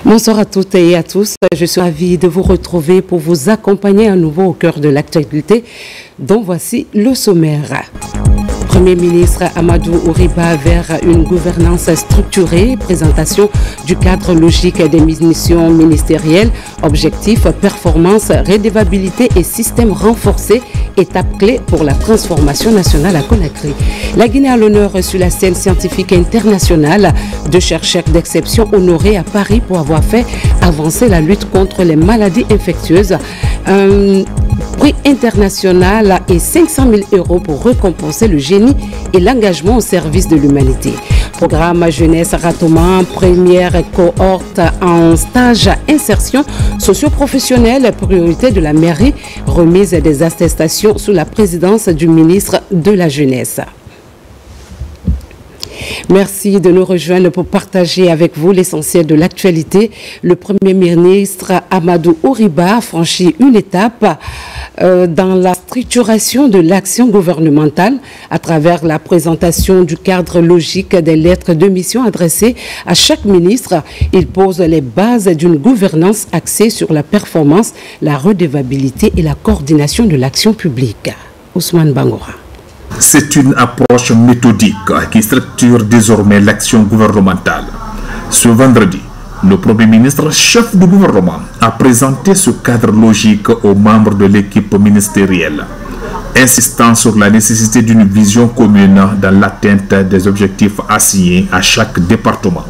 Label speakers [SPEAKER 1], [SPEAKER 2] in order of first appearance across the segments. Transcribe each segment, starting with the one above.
[SPEAKER 1] Bonsoir à toutes et à tous. Je suis ravie de vous retrouver pour vous accompagner à nouveau au cœur de l'actualité, dont voici le sommaire. Premier ministre Amadou Ouriba vers une gouvernance structurée, présentation du cadre logique des missions ministérielles, objectifs, performance, redevabilité et système renforcé, étape clé pour la transformation nationale à Conakry. La Guinée a l'honneur sur la scène scientifique internationale, de chercheurs d'exception honorés à Paris pour avoir fait avancer la lutte contre les maladies infectieuses. Un prix international et 500 000 € pour récompenser le génie et l'engagement au service de l'humanité. Programme Jeunesse Ratoma, première cohorte en stage insertion socio-professionnelle, priorité de la mairie, remise des attestations sous la présidence du ministre de la Jeunesse. Merci de nous rejoindre pour partager avec vous l'essentiel de l'actualité. Le Premier ministre Amadou Ouriba a franchi une étape dans la structuration de l'action gouvernementale à travers la présentation du cadre logique des lettres de mission adressées à chaque ministre. Il pose les bases d'une gouvernance axée sur la performance, la redevabilité et la coordination de l'action publique. Ousmane Bangora.
[SPEAKER 2] C'est une approche méthodique qui structure désormais l'action gouvernementale. Ce vendredi, le Premier ministre, chef du gouvernement, a présenté ce cadre logique aux membres de l'équipe ministérielle, insistant sur la nécessité d'une vision commune dans l'atteinte des objectifs assignés à chaque département.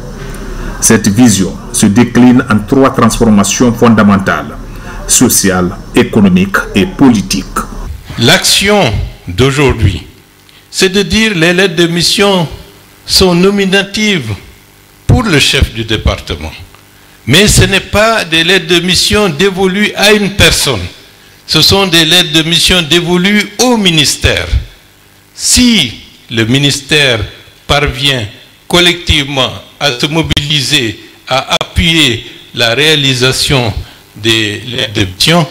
[SPEAKER 2] Cette vision se décline en 3 transformations fondamentales: sociale, économique et politique.
[SPEAKER 3] L'action d'aujourd'hui, c'est de dire les lettres de mission sont nominatives pour le chef du département. Mais ce n'est pas des lettres de mission dévolues à une personne. Ce sont des lettres de mission dévolues au ministère. Si le ministère parvient collectivement à se mobiliser, à appuyer la réalisation des lettres de mission,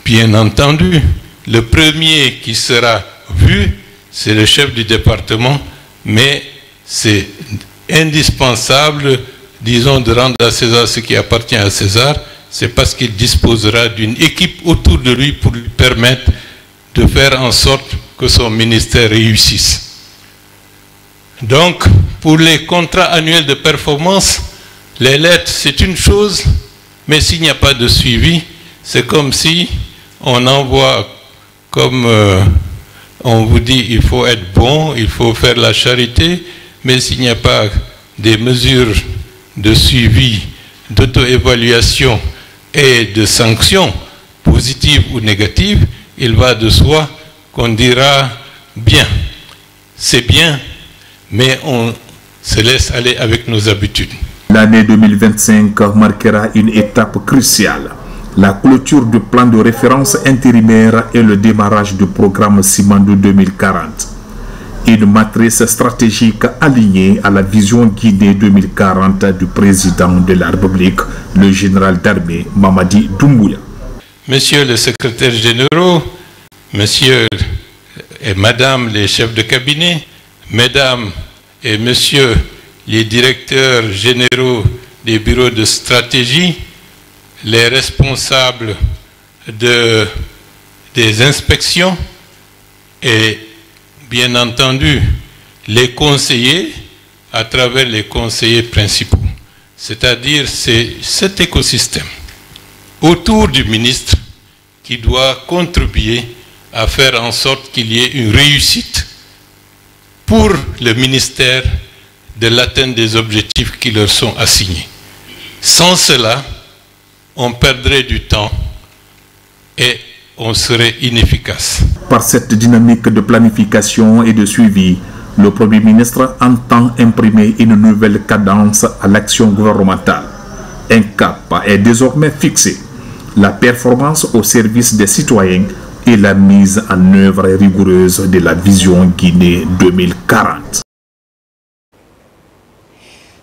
[SPEAKER 3] bien entendu, le premier qui sera vu, c'est le chef du département, mais c'est indispensable, disons, de rendre à César ce qui appartient à César. C'est parce qu'il disposera d'une équipe autour de lui pour lui permettre de faire en sorte que son ministère réussisse. Donc, pour les contrats annuels de performance, les lettres, c'est une chose, mais s'il n'y a pas de suivi, c'est comme si on envoie, comme on vous dit, il faut être bon, il faut faire la charité, mais s'il n'y a pas des mesures de suivi, d'auto-évaluation et de sanctions positives ou négatives, il va de soi qu'on dira bien, c'est bien, mais on se laisse aller avec nos habitudes.
[SPEAKER 2] L'année 2025 marquera une étape cruciale: la clôture du plan de référence intérimaire et le démarrage du programme Simandou 2040. Une matrice stratégique alignée à la vision Guinée 2040 du président de la République, le général d'armée Mamadi Doumbouya.
[SPEAKER 3] Messieurs les secrétaires généraux, messieurs et madame les chefs de cabinet, mesdames et messieurs les directeurs généraux des bureaux de stratégie, les responsables des inspections et bien entendu les conseillers à travers les conseillers principaux. C'est-à-dire c'est cet écosystème autour du ministre qui doit contribuer à faire en sorte qu'il y ait une réussite pour le ministère de l'atteinte des objectifs qui leur sont assignés. Sans cela, on perdrait du temps et on serait inefficace.
[SPEAKER 2] Par cette dynamique de planification et de suivi, le Premier ministre entend imprimer une nouvelle cadence à l'action gouvernementale. Un cap est désormais fixé: la performance au service des citoyens et la mise en œuvre rigoureuse de la vision Guinée 2040.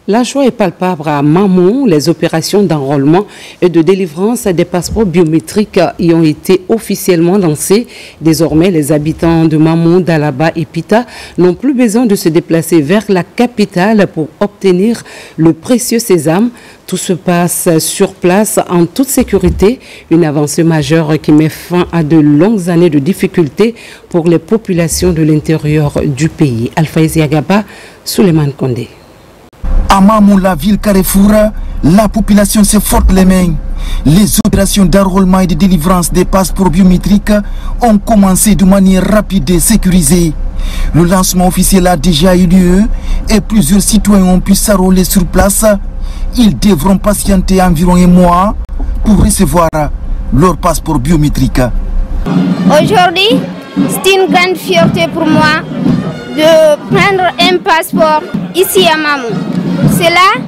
[SPEAKER 1] La joie est palpable à Mamou. Les opérations d'enrôlement et de délivrance des passeports biométriques y ont été officiellement lancées. Désormais, les habitants de Mamou, d'Alaba et Pita n'ont plus besoin de se déplacer vers la capitale pour obtenir le précieux sésame. Tout se passe sur place en toute sécurité. Une avancée majeure qui met fin à de longues années de difficultés pour les populations de l'intérieur du pays. Alphaïs Agaba, Souleymane Kondé.
[SPEAKER 4] À Mamou, la ville Carrefour, la population se frotte les mains. Les opérations d'enrôlement et de délivrance des passeports biométriques ont commencé de manière rapide et sécurisée. Le lancement officiel a déjà eu lieu et plusieurs citoyens ont pu s'enrôler sur place. Ils devront patienter environ un mois pour recevoir leur passeport biométrique.
[SPEAKER 5] Aujourd'hui, c'est une grande fierté pour moi de prendre un passeport ici à Mamou. C'est là,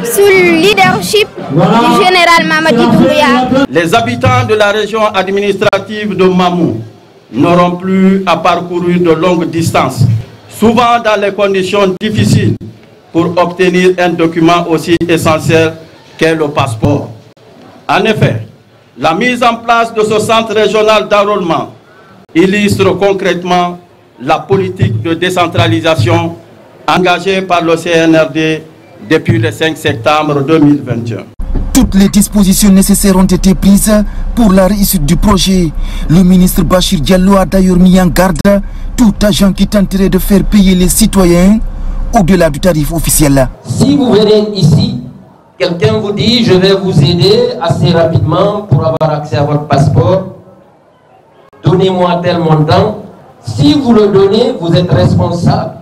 [SPEAKER 5] sous le leadership du général Mamadi Doumbouya.
[SPEAKER 6] Les habitants de la région administrative de Mamou n'auront plus à parcourir de longues distances, souvent dans les conditions difficiles, pour obtenir un document aussi essentiel qu'est le passeport. En effet, la mise en place de ce centre régional d'enrôlement illustre concrètement la politique de décentralisation engagée par le CNRD depuis le 5 septembre 2021.
[SPEAKER 4] Toutes les dispositions nécessaires ont été prises pour la réussite du projet. Le ministre Bachir Diallo a d'ailleurs mis en garde tout agent qui tenterait de faire payer les citoyens au-delà du tarif officiel.
[SPEAKER 7] Si vous venez ici, quelqu'un vous dit « je vais vous aider assez rapidement pour avoir accès à votre passeport, donnez-moi tel montant ». Si vous le donnez, vous êtes responsable.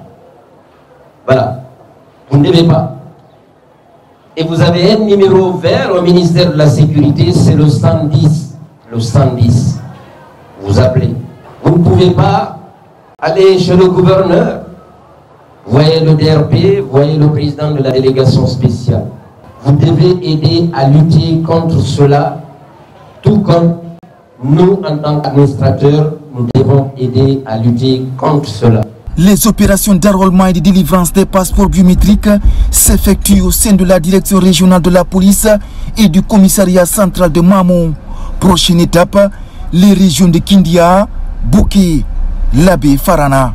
[SPEAKER 7] Voilà, vous ne devez pas. Et vous avez un numéro vert au ministère de la Sécurité, c'est le 110. Le 110. Vous appelez. Vous ne pouvez pas aller chez le gouverneur. Voyez le DRP, voyez le président de la délégation spéciale. Vous devez aider à lutter contre cela, tout comme nous, en tant qu'administrateurs, nous devons aider à lutter contre cela.
[SPEAKER 4] Les opérations d'enrôlement et de délivrance des passeports biométriques s'effectuent au sein de la direction régionale de la police et du commissariat central de Mamou. Prochaine étape, les régions de Kindia, Bouké, Labé, Farana.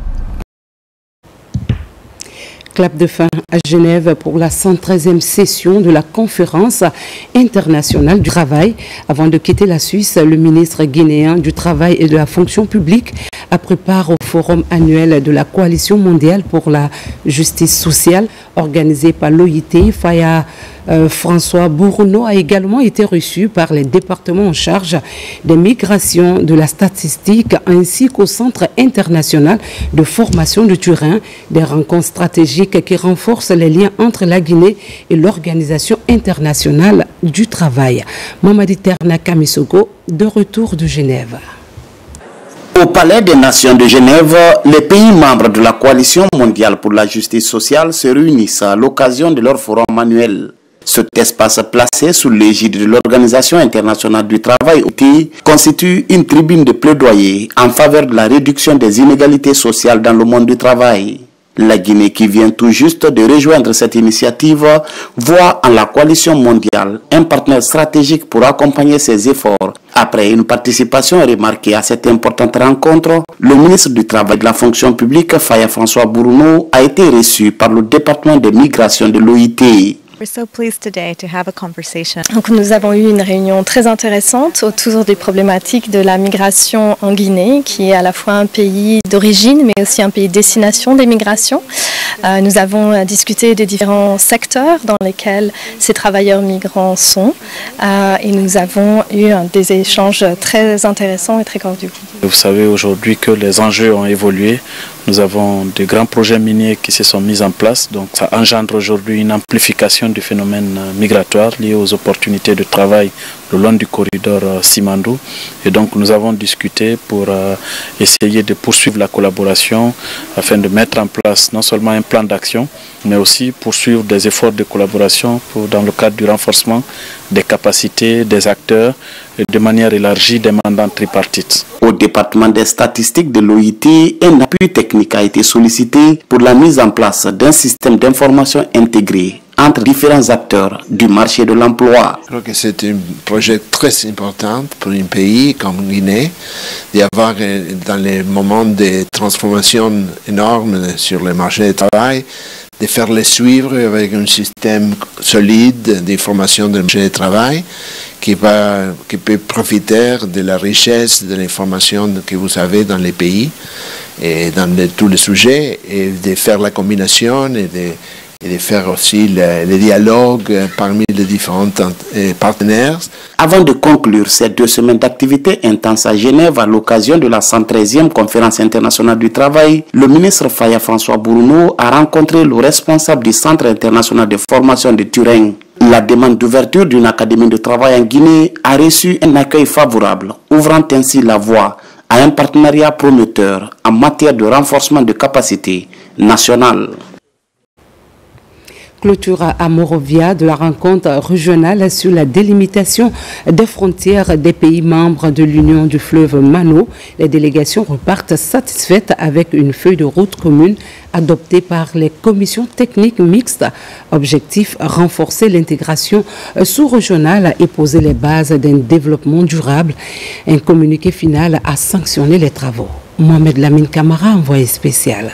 [SPEAKER 1] Clap de fin à Genève pour la 113e session de la conférence internationale du travail. Avant de quitter la Suisse, le ministre guinéen du Travail et de la fonction publique a préparé au forum annuel de la Coalition mondiale pour la justice sociale organisé par l'OIT. Faya François Bourneau a également été reçu par les départements en charge des migrations, de la statistique ainsi qu'au Centre international de formation de Turin, des rencontres stratégiques qui renforcent les liens entre la Guinée et l'Organisation internationale du travail. Mamadi Terna Kamisogo, de retour de Genève.
[SPEAKER 8] Au Palais des Nations de Genève, les pays membres de la Coalition mondiale pour la justice sociale se réunissent à l'occasion de leur forum annuel. Cet espace placé sous l'égide de l'Organisation internationale du travail constitue une tribune de plaidoyer en faveur de la réduction des inégalités sociales dans le monde du travail. La Guinée, qui vient tout juste de rejoindre cette initiative, voit en la coalition mondiale un partenaire stratégique pour accompagner ses efforts. Après une participation remarquée à cette importante rencontre, le ministre du Travail et de la fonction publique, Faya François Bourneau, a été reçu par le département de migration de l'OIT.
[SPEAKER 9] Donc nous avons eu une réunion très intéressante autour des problématiques de la migration en Guinée, qui est à la fois un pays d'origine mais aussi un pays de destination des migrations. Nous avons discuté des différents secteurs dans lesquels ces travailleurs migrants sont et nous avons eu des échanges très intéressants et très cordiaux.
[SPEAKER 10] Vous savez aujourd'hui que les enjeux ont évolué. Nous avons de grands projets miniers qui se sont mis en place, donc ça engendre aujourd'hui une amplification du phénomène migratoire lié aux opportunités de travail le long du corridor Simandou. Et donc nous avons discuté pour essayer de poursuivre la collaboration afin de mettre en place non seulement un plan d'action, mais aussi poursuivre des efforts de collaboration dans le cadre du renforcement des capacités des acteurs et de manière élargie des mandats tripartites.
[SPEAKER 8] Au département des statistiques de l'OIT, un appui technique a été sollicité pour la mise en place d'un système d'information intégré entre différents acteurs du marché de l'emploi.
[SPEAKER 11] Je crois que c'est un projet très important pour un pays comme Guinée, d'avoir dans les moments de transformation énormes sur le marché du travail, de faire les suivre avec un système solide d'information du marché du travail qui peut profiter de la richesse de l'information que vous avez dans les pays et dans tous les sujets, et de faire la combinaison et de faire aussi le dialogue parmi les différents partenaires.
[SPEAKER 8] Avant de conclure ces 2 semaines d'activité intense à Genève à l'occasion de la 113e conférence internationale du travail, le ministre Faya François Bourounou a rencontré le responsable du Centre international de formation de Turin. La demande d'ouverture d'une académie de travail en Guinée a reçu un accueil favorable, ouvrant ainsi la voie à un partenariat prometteur en matière de renforcement de capacités nationales.
[SPEAKER 1] Clôture à Morovia de la rencontre régionale sur la délimitation des frontières des pays membres de l'Union du fleuve Mano. Les délégations repartent satisfaites avec une feuille de route commune adoptée par les commissions techniques mixtes. Objectif, renforcer l'intégration sous-régionale et poser les bases d'un développement durable. Un communiqué final a sanctionné les travaux. Mohamed Lamine Camara, envoyé spécial.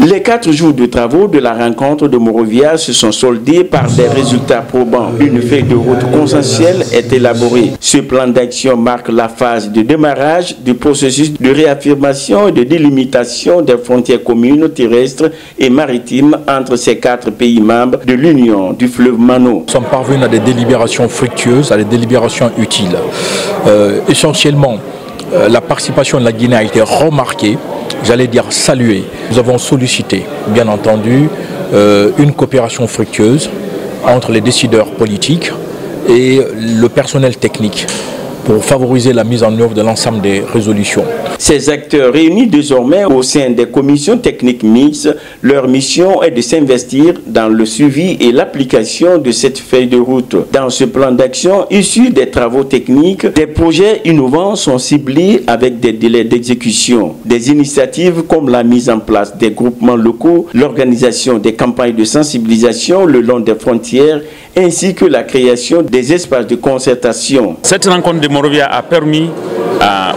[SPEAKER 12] Les 4 jours de travaux de la rencontre de Morovia se sont soldés par des résultats probants. Une feuille de route consensuelle est élaborée. Ce plan d'action marque la phase de démarrage du processus de réaffirmation et de délimitation des frontières communes terrestres et maritimes entre ces 4 pays membres de l'Union du fleuve Mano.
[SPEAKER 13] Nous sommes parvenus à des délibérations fructueuses, à des délibérations utiles. Essentiellement, la participation de la Guinée a été remarquée, j'allais dire saluée. Nous avons sollicité, bien entendu, une coopération fructueuse entre les décideurs politiques et le personnel technique pour favoriser la mise en œuvre de l'ensemble des résolutions.
[SPEAKER 12] Ces acteurs réunis désormais au sein des commissions techniques mixtes, leur mission est de s'investir dans le suivi et l'application de cette feuille de route. Dans ce plan d'action issu des travaux techniques, des projets innovants sont ciblés avec des délais d'exécution. Des initiatives comme la mise en place des groupements locaux, l'organisation des campagnes de sensibilisation le long des frontières, ainsi que la création des espaces de concertation.
[SPEAKER 14] Cette rencontre de Morovia a permis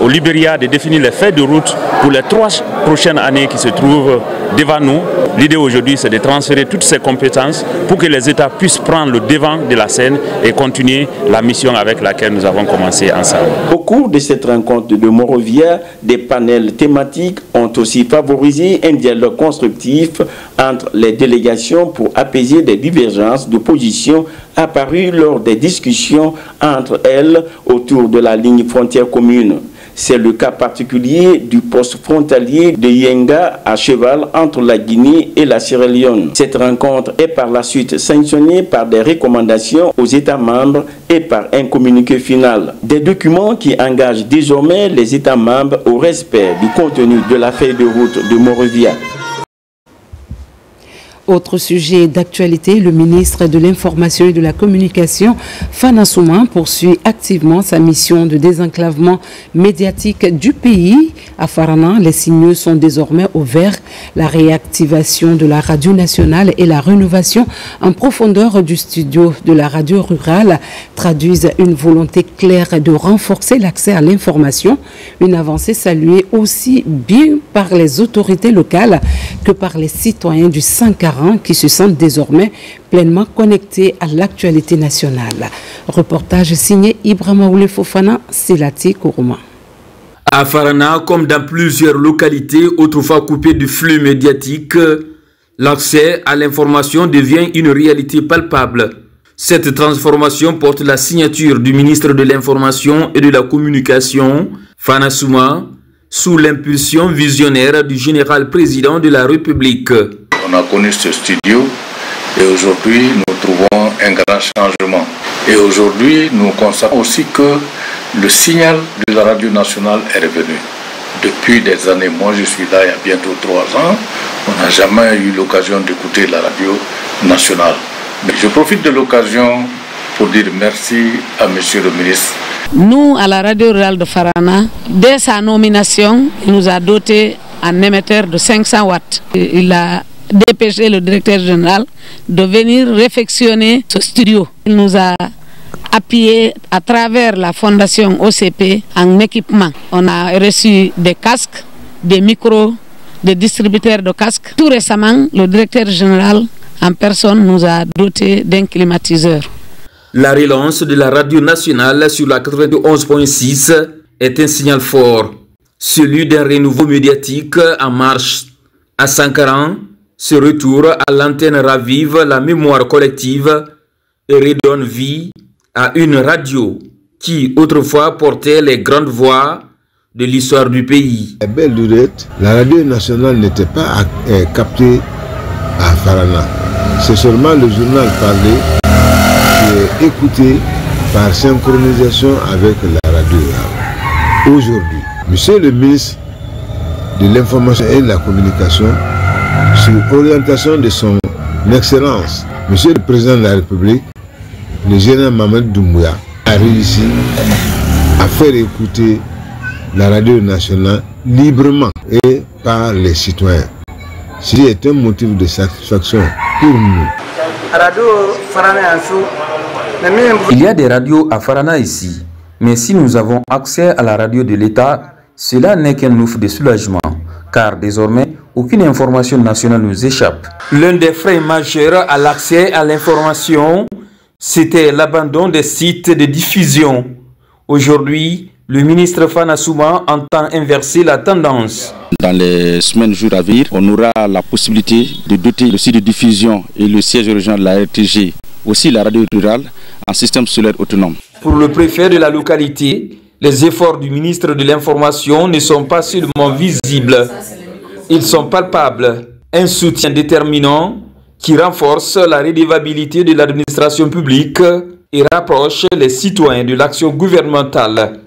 [SPEAKER 14] au Libéria de définir les feuilles de route pour les 3 prochaines années qui se trouvent devant nous. L'idée aujourd'hui, c'est de transférer toutes ces compétences pour que les États puissent prendre le devant de la scène et continuer la mission avec laquelle nous avons commencé ensemble.
[SPEAKER 12] Au cours de cette rencontre de Morovia, des panels thématiques ont aussi favorisé un dialogue constructif entre les délégations pour apaiser des divergences de position apparues lors des discussions entre elles autour de la ligne frontière commune. C'est le cas particulier du poste frontalier de Yenga à cheval entre la Guinée et la Sierra Leone. Cette rencontre est par la suite sanctionnée par des recommandations aux États membres et par un communiqué final. Des documents qui engagent désormais les États membres au respect du contenu de la feuille de route de Morovia.
[SPEAKER 1] Autre sujet d'actualité, le ministre de l'Information et de la Communication, Fana Souma, poursuit activement sa mission de désenclavement médiatique du pays. À Farana, les signaux sont désormais au vert. La réactivation de la radio nationale et la rénovation en profondeur du studio de la radio rurale traduisent une volonté claire de renforcer l'accès à l'information. Une avancée saluée aussi bien par les autorités locales que par les citoyens du Sankara qui se sentent désormais pleinement connectés à l'actualité nationale. Reportage signé Ibrahima Oule Fofana, Selati Kourouma.
[SPEAKER 15] À Farana, comme dans plusieurs localités autrefois coupées du flux médiatique, l'accès à l'information devient une réalité palpable. Cette transformation porte la signature du ministre de l'Information et de la Communication, Fana Souma, sous l'impulsion visionnaire du général président de la République.
[SPEAKER 16] On a connu ce studio et aujourd'hui nous trouvons un grand changement. Et aujourd'hui nous constatons aussi que le signal de la radio nationale est revenu. Depuis des années, moi je suis là il y a bientôt 3 ans, on n'a jamais eu l'occasion d'écouter la radio nationale. Mais je profite de l'occasion pour dire merci à monsieur le ministre.
[SPEAKER 17] Nous, à la radio rurale de Farana, dès sa nomination, il nous a doté un émetteur de 500 watts. Il a dépêché le directeur général de venir réfectionner ce studio. Il nous a appuyé à travers la fondation OCP en équipement. On a reçu des casques, des micros, des distributeurs de casques. Tout récemment, le directeur général en personne nous a doté d'un climatiseur.
[SPEAKER 15] La relance de la radio nationale sur la 91.6 est un signal fort, celui d'un renouveau médiatique en marche. À Sankaran, ce retour à l'antenne ravive la mémoire collective et redonne vie à une radio qui autrefois portait les grandes voix de l'histoire du pays.
[SPEAKER 18] À belle lurette, la radio nationale n'était pas captée à Farana. C'est seulement le journal parlé qui est écouté par synchronisation avec la radio. Aujourd'hui, monsieur le ministre de l'Information et de la Communication, sous orientation de son Excellence, monsieur le Président de la République, le général Mamadou Doumbouya, a réussi à faire écouter la radio nationale librement et par les citoyens. C'est un motif de satisfaction pour nous.
[SPEAKER 15] Il y a des radios à Farana ici, mais si nous avons accès à la radio de l'État, cela n'est qu'un ouf de soulagement, car désormais, aucune information nationale nous échappe. L'un des freins majeurs à l'accès à l'information, c'était l'abandon des sites de diffusion. Aujourd'hui, le ministre Fana Souma entend inverser la tendance.
[SPEAKER 19] Dans les semaines, jours à venir, on aura la possibilité de doter le site de diffusion et le siège régional de la RTG, aussi la radio rurale, en système solaire autonome.
[SPEAKER 15] Pour le préfet de la localité, les efforts du ministre de l'Information ne sont pas seulement visibles, ils sont palpables. Un soutien déterminant qui renforce la redevabilité de l'administration publique et rapproche les citoyens de l'action gouvernementale.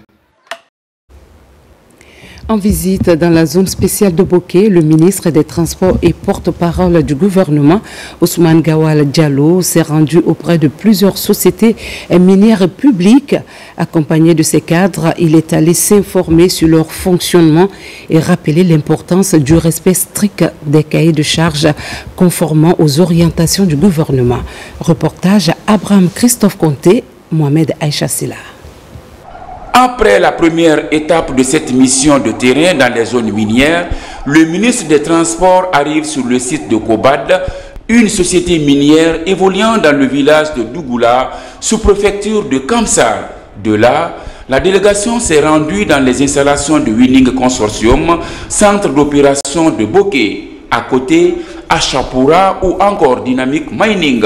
[SPEAKER 1] En visite dans la zone spéciale de Boké, le ministre des Transports et porte-parole du gouvernement, Ousmane Gawal Diallo, s'est rendu auprès de plusieurs sociétés minières publiques. Accompagné de ses cadres, il est allé s'informer sur leur fonctionnement et rappeler l'importance du respect strict des cahiers de charges conformément aux orientations du gouvernement. Reportage Abraham Christophe Conté, Mohamed Aïcha Silla.
[SPEAKER 20] Après la première étape de cette mission de terrain dans les zones minières, le ministre des Transports arrive sur le site de Kobad, une société minière évoluant dans le village de Dougoula, sous-préfecture de Kamsar. De là, la délégation s'est rendue dans les installations de Winning Consortium, centre d'opération de Boké, à côté Achapura ou encore Dynamic Mining.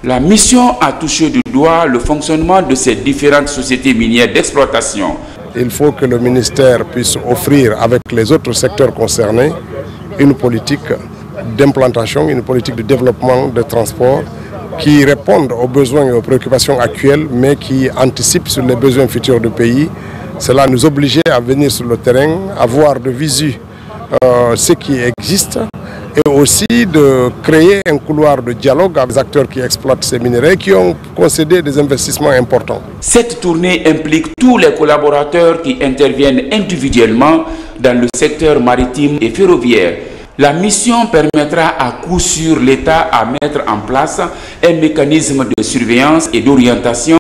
[SPEAKER 20] La mission a touché du doigt le fonctionnement de ces différentes sociétés minières d'exploitation.
[SPEAKER 21] Il faut que le ministère puisse offrir avec les autres secteurs concernés une politique d'implantation, une politique de développement de transport qui réponde aux besoins et aux préoccupations actuelles, mais qui anticipe sur les besoins futurs du pays. Cela nous oblige à venir sur le terrain, à voir de visu ce qui existe, et aussi de créer un couloir de dialogue avec les acteurs qui exploitent ces minerais qui ont concédé des investissements importants.
[SPEAKER 20] Cette tournée implique tous les collaborateurs qui interviennent individuellement dans le secteur maritime et ferroviaire. La mission permettra à coup sûr l'État à mettre en place un mécanisme de surveillance et d'orientation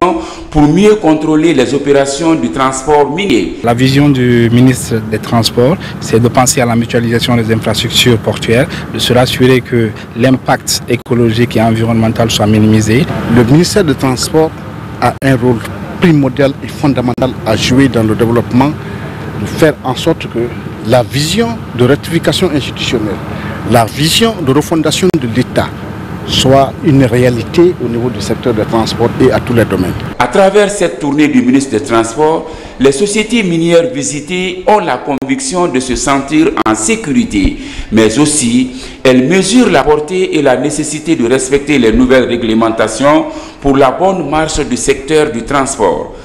[SPEAKER 20] pour mieux contrôler les opérations du transport minier.
[SPEAKER 22] La vision du ministre des Transports, c'est de penser à la mutualisation des infrastructures portuaires, de se rassurer que l'impact écologique et environnemental soit minimisé.
[SPEAKER 23] Le ministère des Transports a un rôle primordial et fondamental à jouer dans le développement, de faire en sorte que la vision de rectification institutionnelle, la vision de refondation de l'État soit une réalité au niveau du secteur des transports et à tous les domaines.
[SPEAKER 20] À travers cette tournée du ministre des Transports, les sociétés minières visitées ont la conviction de se sentir en sécurité, mais aussi elles mesurent la portée et la nécessité de respecter les nouvelles réglementations pour la bonne marche du secteur du transport.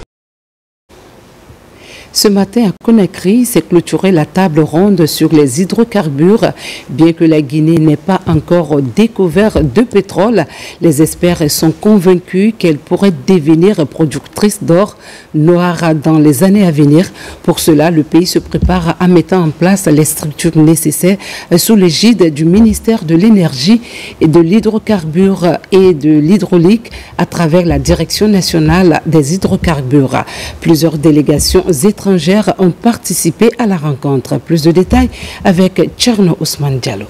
[SPEAKER 1] Ce matin à Conakry s'est clôturée la table ronde sur les hydrocarbures. Bien que la Guinée n'ait pas encore découvert de pétrole, les experts sont convaincus qu'elle pourrait devenir productrice d'or noir dans les années à venir. Pour cela, le pays se prépare à mettre en place les structures nécessaires sous l'égide du ministère de l'Énergie et de l'hydrocarbure et de l'hydraulique à travers la Direction nationale des hydrocarbures. Plusieurs délégations étrangères ont participé à la rencontre. Plus de détails avec Tcherno Ousmane Diallo.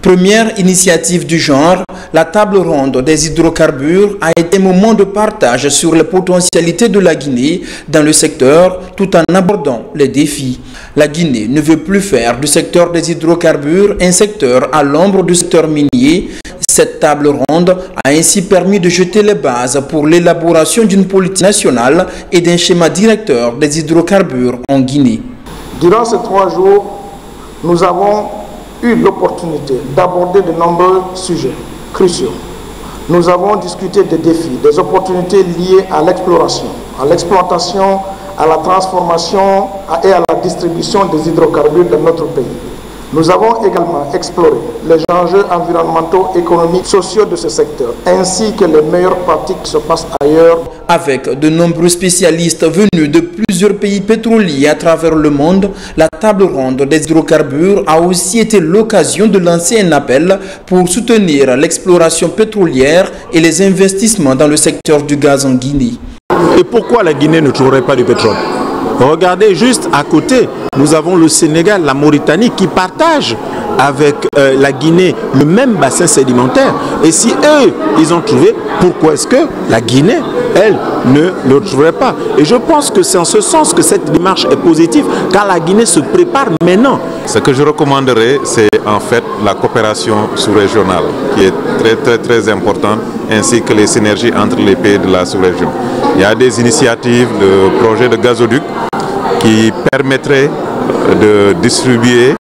[SPEAKER 2] Première initiative du genre, la table ronde des hydrocarbures a été un moment de partage sur les potentialités de la Guinée dans le secteur tout en abordant les défis. La Guinée ne veut plus faire du secteur des hydrocarbures un secteur à l'ombre du secteur minier. Cette table ronde a ainsi permis de jeter les bases pour l'élaboration d'une politique nationale et d'un schéma directeur des hydrocarbures en Guinée.
[SPEAKER 3] Durant ces 3 jours, nous avons eu l'opportunité d'aborder de nombreux sujets cruciaux. Nous avons discuté des défis, des opportunités liées à l'exploration, à l'exploitation, à la transformation et à la distribution des hydrocarbures dans notre pays. Nous avons également exploré les enjeux environnementaux, économiques, sociaux de ce secteur, ainsi que les meilleures pratiques qui se passent ailleurs.
[SPEAKER 2] Avec de nombreux spécialistes venus de plusieurs pays pétroliers à travers le monde, la table ronde des hydrocarbures a aussi été l'occasion de lancer un appel pour soutenir l'exploration pétrolière et les investissements dans le secteur du gaz en Guinée.
[SPEAKER 5] Et pourquoi la Guinée ne trouverait pas du pétrole? Regardez juste à côté, nous avons le Sénégal, la Mauritanie qui partagent avec la Guinée le même bassin sédimentaire. Et si eux, ils ont trouvé, pourquoi est-ce que la Guinée, elle, ne le trouverait pas? Et je pense que c'est en ce sens que cette démarche est positive, car la Guinée se prépare maintenant.
[SPEAKER 24] Ce que je recommanderais, c'est en fait la coopération sous-régionale, qui est très importante, ainsi que les synergies entre les pays de la sous-région. Il y a des initiatives de projets de gazoduc qui permettraient de distribuer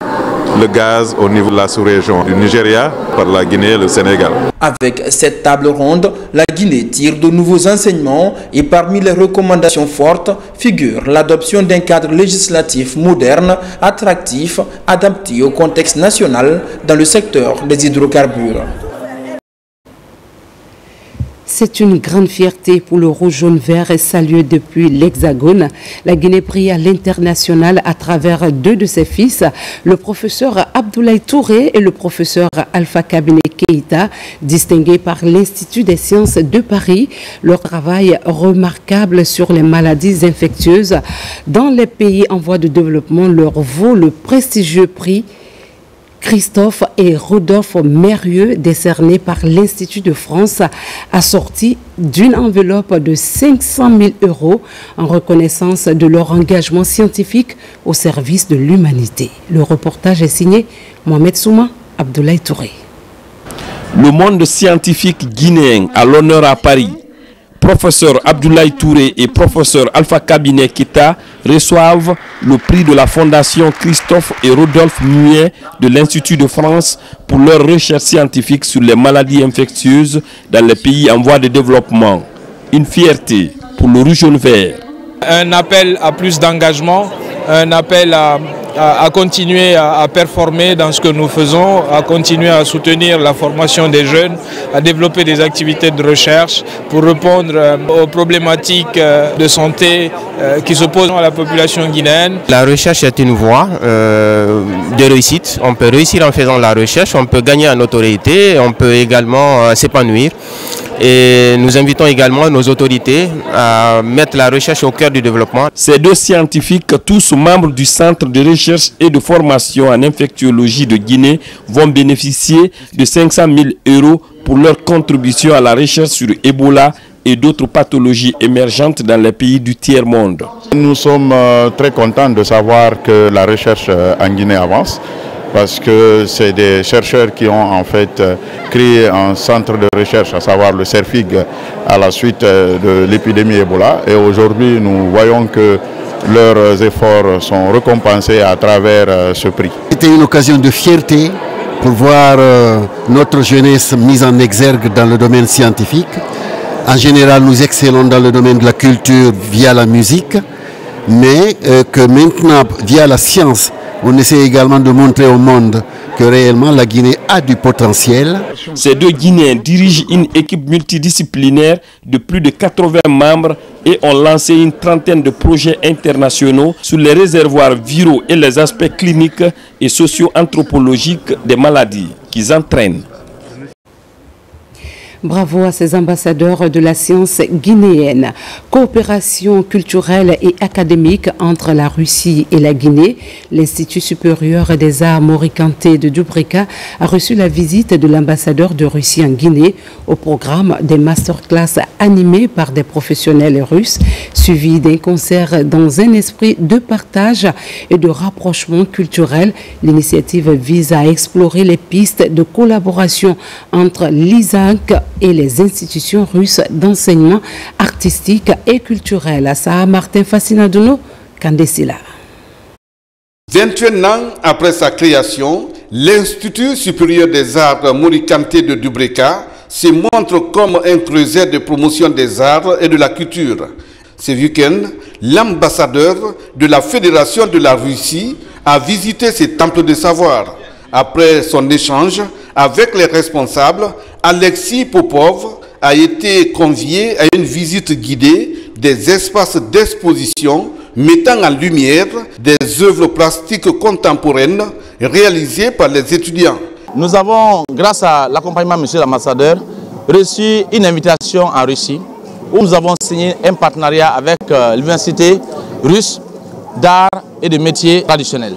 [SPEAKER 24] le gaz au niveau de la sous-région du Nigeria par la Guinée et le Sénégal.
[SPEAKER 2] Avec cette table ronde, la Guinée tire de nouveaux enseignements et parmi les recommandations fortes figure l'adoption d'un cadre législatif moderne, attractif, adapté au contexte national dans le secteur des hydrocarbures.
[SPEAKER 1] C'est une grande fierté pour le rouge jaune vert et salué depuis l'Hexagone. La Guinée brille à l'international à travers 2 de ses fils, le professeur Abdoulaye Touré et le professeur Alpha Kabine Keïta, distingués par l'Institut des sciences de Paris. Leur travail remarquable sur les maladies infectieuses dans les pays en voie de développement leur vaut le prestigieux prix Christophe et Rodolphe Mérieux, décerné par l'Institut de France, assorti d'une enveloppe de 500 000 € en reconnaissance de leur engagement scientifique au service de l'humanité. Le reportage est signé Mohamed Souma, Abdoulaye Touré.
[SPEAKER 25] Le monde scientifique guinéen à l'honneur à Paris. Professeur Abdoulaye Touré et professeur Alpha Kabine Keïta reçoivent le prix de la Fondation Christophe et Rodolphe Mérieux de l'Institut de France pour leurs recherches scientifiques sur les maladies infectieuses dans les pays en voie de développement. Une fierté pour le rouge jaune vert.
[SPEAKER 26] Un appel à plus d'engagement, un appel à continuer à performer dans ce que nous faisons, à continuer à soutenir la formation des jeunes, à développer des activités de recherche pour répondre aux problématiques de santé qui se posent à la population guinéenne.
[SPEAKER 27] La recherche est une voie de réussite. On peut réussir en faisant la recherche, on peut gagner en notoriété, on peut également s'épanouir. Et nous invitons également nos autorités à mettre la recherche au cœur du développement.
[SPEAKER 25] Ces 2 scientifiques, tous membres du Centre de recherche et de formation en infectiologie de Guinée, vont bénéficier de 500 000 € pour leur contribution à la recherche sur Ebola et d'autres pathologies émergentes dans les pays du tiers-monde.
[SPEAKER 28] Nous sommes très contents de savoir que la recherche en Guinée avance, parce que c'est des chercheurs qui ont en fait créé un centre de recherche, à savoir le CERFIG, à la suite de l'épidémie Ebola. Et aujourd'hui, nous voyons que leurs efforts sont récompensés à travers ce prix.
[SPEAKER 29] C'était une occasion de fierté pour voir notre jeunesse mise en exergue dans le domaine scientifique. En général, nous excellons dans le domaine de la culture via la musique. mais que maintenant, via la science, on essaie également de montrer au monde que réellement la Guinée a du potentiel.
[SPEAKER 25] Ces deux Guinéens dirigent une équipe multidisciplinaire de plus de 80 membres et ont lancé une trentaine de projets internationaux sur les réservoirs viraux et les aspects cliniques et socio-anthropologiques des maladies qu'ils entraînent.
[SPEAKER 1] Bravo à ces ambassadeurs de la science guinéenne. Coopération culturelle et académique entre la Russie et la Guinée. L'Institut supérieur des arts Mori Kanté de Dubrika a reçu la visite de l'ambassadeur de Russie en Guinée au programme des masterclass animés par des professionnels russes, suivi d'un concert dans un esprit de partage et de rapprochement culturel. L'initiative vise à explorer les pistes de collaboration entre l'ISAC et les institutions russes d'enseignement artistique et culturel. Assa Martin Fascinadono, Kandesila.
[SPEAKER 4] 21 ans après sa création, l'Institut supérieur des arts Mori Kanté de Dubrika se montre comme un creuset de promotion des arts et de la culture. Ce week-end, l'ambassadeur de la Fédération de la Russie a visité ce temple de savoir. Après son échange avec les responsables, Alexis Popov a été convié à une visite guidée des espaces d'exposition mettant en lumière des œuvres plastiques contemporaines réalisées par les étudiants.
[SPEAKER 6] Nous avons, grâce à l'accompagnement de M. l'ambassadeur, reçu une invitation en Russie où nous avons signé un partenariat avec l'Université russe d'art et de métiers traditionnels.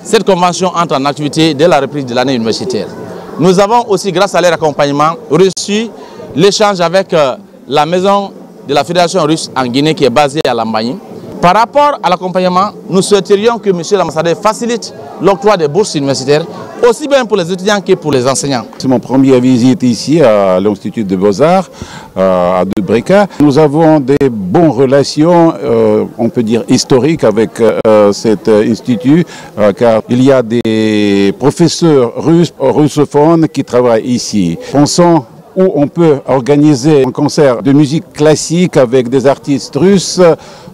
[SPEAKER 6] Cette convention entre en activité dès la reprise de l'année universitaire. Nous avons aussi, grâce à leur accompagnement, reçu l'échange avec la maison de la Fédération russe en Guinée qui est basée à Lambagne. Par rapport à l'accompagnement, nous souhaiterions que M. l'ambassadeur facilite l'octroi des bourses universitaires, aussi bien pour les étudiants que pour les enseignants.
[SPEAKER 7] C'est mon première visite ici à l'Institut de Beaux-Arts, à Dubrika. Nous avons des bonnes relations, on peut dire historiques avec cet institut, car il y a des professeurs russophones qui travaillent ici. Pensons où on peut organiser un concert de musique classique avec des artistes russes,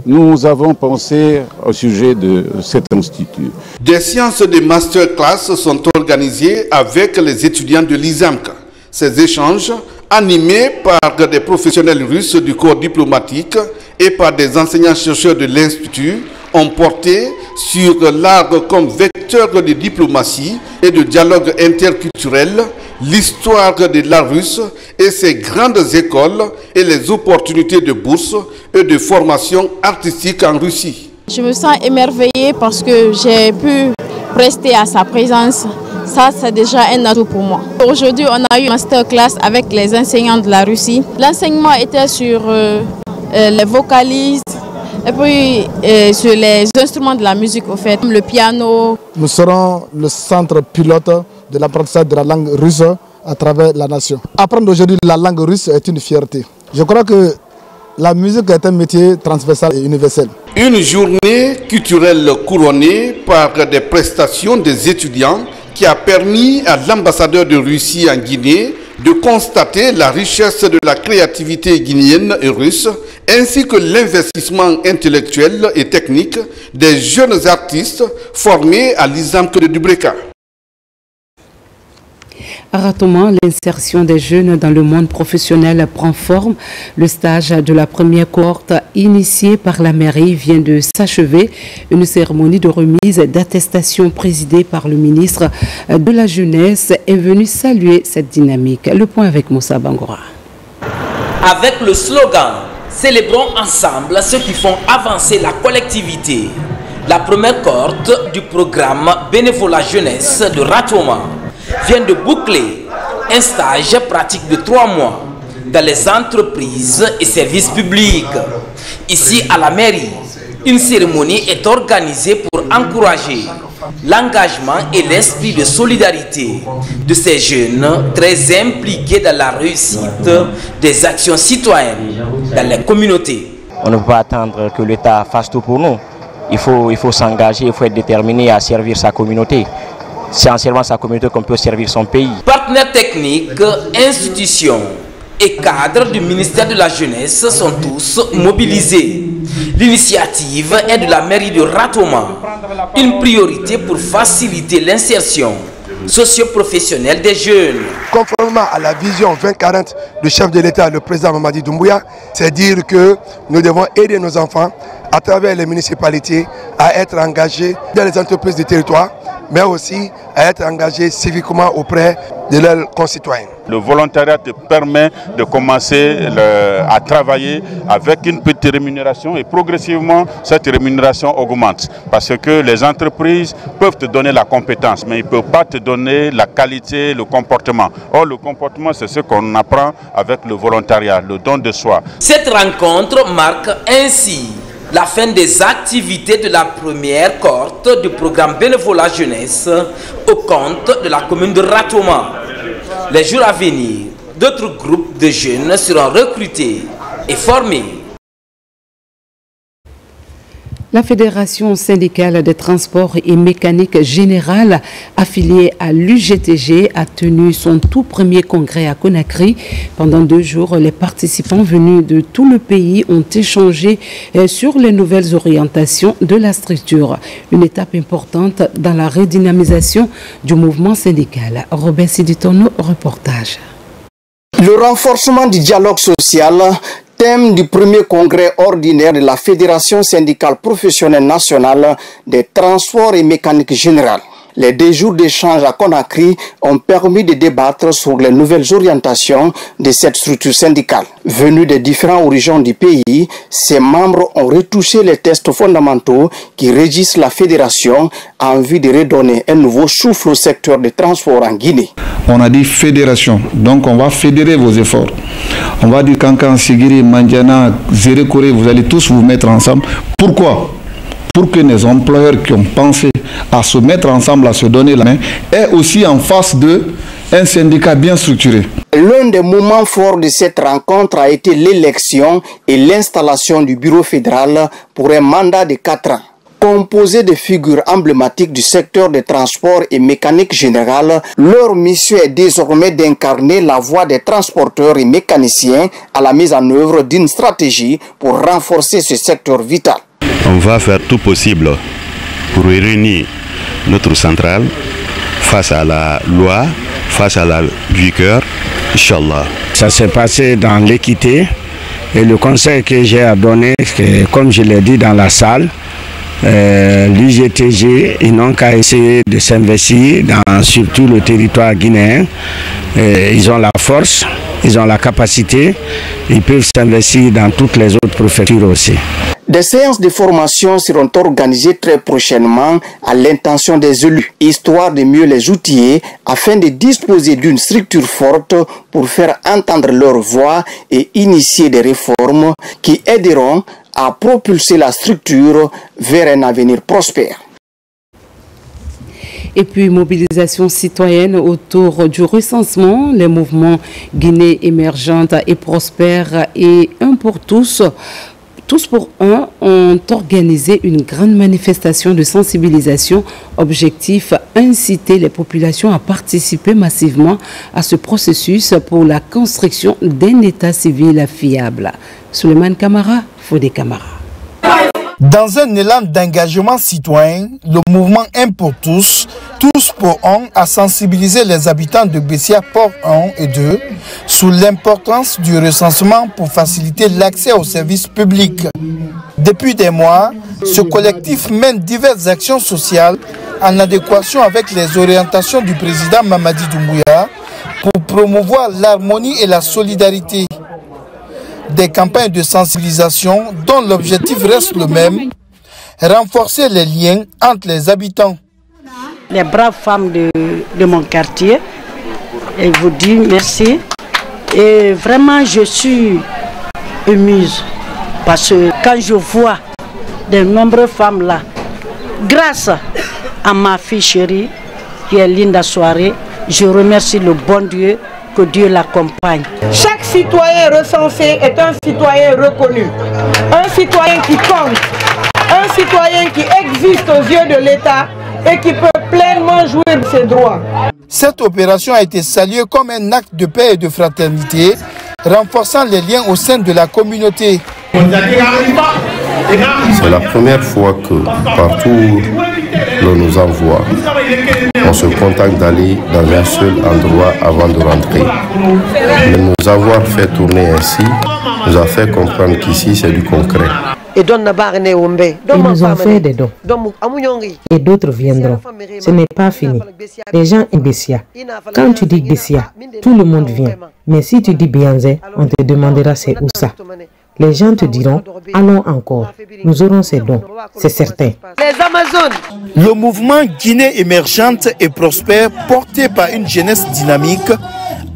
[SPEAKER 7] nous avons pensé au sujet de cet institut.
[SPEAKER 4] Des séances de masterclass sont organisées avec les étudiants de l'ISAMC. Ces échanges, animés par des professionnels russes du corps diplomatique et par des enseignants-chercheurs de l'Institut, ont porté sur l'art comme vecteur de diplomatie et de dialogue interculturel, l'histoire de l'art russe et ses grandes écoles et les opportunités de bourse et de formation artistique en Russie.
[SPEAKER 8] Je me sens émerveillée parce que j'ai pu rester à sa présence. Ça, c'est déjà un atout pour moi. Aujourd'hui, on a eu une masterclass avec les enseignants de la Russie. L'enseignement était sur les vocalistes et puis sur les instruments de la musique, au fait, le piano.
[SPEAKER 3] Nous serons le centre pilote de l'apprentissage de la langue russe à travers la nation. Apprendre aujourd'hui la langue russe est une fierté. Je crois que la musique est un métier transversal et universel.
[SPEAKER 4] Une journée culturelle couronnée par des prestations des étudiants qui a permis à l'ambassadeur de Russie en Guinée de constater la richesse de la créativité guinéenne et russe, ainsi que l'investissement intellectuel et technique des jeunes artistes formés à l'ISAMC de Dubrika.
[SPEAKER 1] Ratement, l'insertion des jeunes dans le monde professionnel prend forme. Le stage de la première cohorte initiée par la mairie vient de s'achever. Une cérémonie de remise d'attestation présidée par le ministre de la Jeunesse est venue saluer cette dynamique. Le point avec Moussa Bangora.
[SPEAKER 9] Avec le slogan « Célébrons ensemble ceux qui font avancer la collectivité », la première cohorte du programme Bénévolat Jeunesse de Ratoma vient de boucler un stage pratique de 3 mois dans les entreprises et services publics. Ici à la mairie, une cérémonie est organisée pour encourager l'engagement et l'esprit de solidarité de ces jeunes très impliqués dans la réussite des actions citoyennes dans les communautés.
[SPEAKER 10] On ne peut pas attendre que l'État fasse tout pour nous. Il faut s'engager, il faut être déterminé à servir sa communauté. C'est en servant sa communauté qu'on peut servir son pays.
[SPEAKER 9] Partenaires techniques, institutions et cadres du ministère de la Jeunesse sont tous mobilisés. L'initiative est de la mairie de Ratoma, une priorité pour faciliter l'insertion socio-professionnelle des jeunes.
[SPEAKER 11] Conformément à la vision 2040 du chef de l'État, le président Mamadi Doumbouya, c'est dire que nous devons aider nos enfants à travers les municipalités à être engagés dans les entreprises du territoire, mais aussi à être engagés civiquement auprès de leurs concitoyens.
[SPEAKER 28] Le volontariat te permet de commencer à travailler avec une petite rémunération et progressivement cette rémunération augmente. Parce que les entreprises peuvent te donner la compétence, mais ils ne peuvent pas te donner la qualité, le comportement. Or, le comportement, c'est ce qu'on apprend avec le volontariat, le don de soi.
[SPEAKER 9] Cette rencontre marque ainsi la fin des activités de la première cohorte du programme Bénévolat Jeunesse au compte de la commune de Ratoma. Les jours à venir, d'autres groupes de jeunes seront recrutés et formés.
[SPEAKER 1] La Fédération syndicale des transports et mécanique générale, affiliée à l'UGTG, a tenu son tout premier congrès à Conakry. Pendant 2 jours, les participants venus de tout le pays ont échangé sur les nouvelles orientations de la structure. Une étape importante dans la redynamisation du mouvement syndical. Robert Siditono, reportage.
[SPEAKER 12] Le renforcement du dialogue social, thème du premier congrès ordinaire de la Fédération syndicale professionnelle nationale des transports et mécanique générale. Les 2 jours d'échange à Conakry ont permis de débattre sur les nouvelles orientations de cette structure syndicale. Venus des différentes régions du pays, ses membres ont retouché les textes fondamentaux qui régissent la fédération en vue de redonner un nouveau souffle au secteur des transports en Guinée.
[SPEAKER 13] On a dit fédération, donc on va fédérer vos efforts. On va dire Kankan, Sigiri, Mandiana, Zérekore, vous allez tous vous mettre ensemble. Pourquoi ? Pour que les employeurs qui ont pensé à se mettre ensemble, à se donner la main, aient aussi en face d'eux un syndicat bien structuré.
[SPEAKER 12] L'un des moments forts de cette rencontre a été l'élection et l'installation du bureau fédéral pour un mandat de 4 ans. Composé de figures emblématiques du secteur des transports et mécanique générale, leur mission est désormais d'incarner la voix des transporteurs et mécaniciens à la mise en œuvre d'une stratégie pour renforcer ce secteur vital.
[SPEAKER 14] On va faire tout possible pour réunir notre centrale face à la loi, face à la vigueur, Inch'Allah.
[SPEAKER 15] Ça s'est passé dans l'équité et le conseil que j'ai à donner, comme je l'ai dit dans la salle, l'UGTG, ils n'ont qu'à essayer de s'investir dans surtout le territoire guinéen. Ils ont la force, ils ont la capacité, ils peuvent s'investir dans toutes les autres préfectures aussi.
[SPEAKER 12] Des séances de formation seront organisées très prochainement à l'intention des élus, histoire de mieux les outiller afin de disposer d'une structure forte pour faire entendre leur voix et initier des réformes qui aideront à propulser la structure vers un avenir prospère.
[SPEAKER 1] Et puis, mobilisation citoyenne autour du recensement. Les mouvements Guinée émergente et prospère et un pour tous pour un ont organisé une grande manifestation de sensibilisation. Objectif, inciter les populations à participer massivement à ce processus pour la construction d'un état civil fiable. Souleymane Kamara, Fodé Kamara.
[SPEAKER 16] Dans un élan d'engagement citoyen, le mouvement Un pour tous, Tous pour un, a sensibilisé les habitants de Bessia Port 1 et 2 sur l'importance du recensement pour faciliter l'accès aux services publics. Depuis des mois, ce collectif mène diverses actions sociales en adéquation avec les orientations du président Mamadi Doumbouya pour promouvoir l'harmonie et la solidarité. Des campagnes de sensibilisation dont l'objectif reste le même, renforcer les liens entre les habitants.
[SPEAKER 17] Les braves femmes de mon quartier, et vous dis merci. Et vraiment, je suis émuse parce que quand je vois de nombreuses femmes là, grâce à ma fille chérie, qui est Linda Soirée, je remercie le bon Dieu, que Dieu l'accompagne.
[SPEAKER 18] Chaque citoyen recensé est un citoyen reconnu, un citoyen qui compte, un citoyen qui existe aux yeux de l'État et qui peut pleinement jouir de ses droits.
[SPEAKER 16] Cette opération a été saluée comme un acte de paix et de fraternité, renforçant les liens au sein de la communauté.
[SPEAKER 2] C'est la première fois que partout où l'on nous envoie, on se contente d'aller dans un seul endroit avant de rentrer. Mais nous avoir fait tourner ainsi nous a fait comprendre qu'ici c'est du concret.
[SPEAKER 5] Ils nous ont fait des dons. Et d'autres viendront. Ce n'est pas fini. Les gens aiment Bessia. Quand tu dis Bessia, tout le monde vient. Mais si tu dis Bianzé, on te demandera c'est où ça. Les gens te diront, allons encore. Nous aurons ces dons. C'est certain.
[SPEAKER 16] Le mouvement Guinée émergente et prospère, porté par une jeunesse dynamique,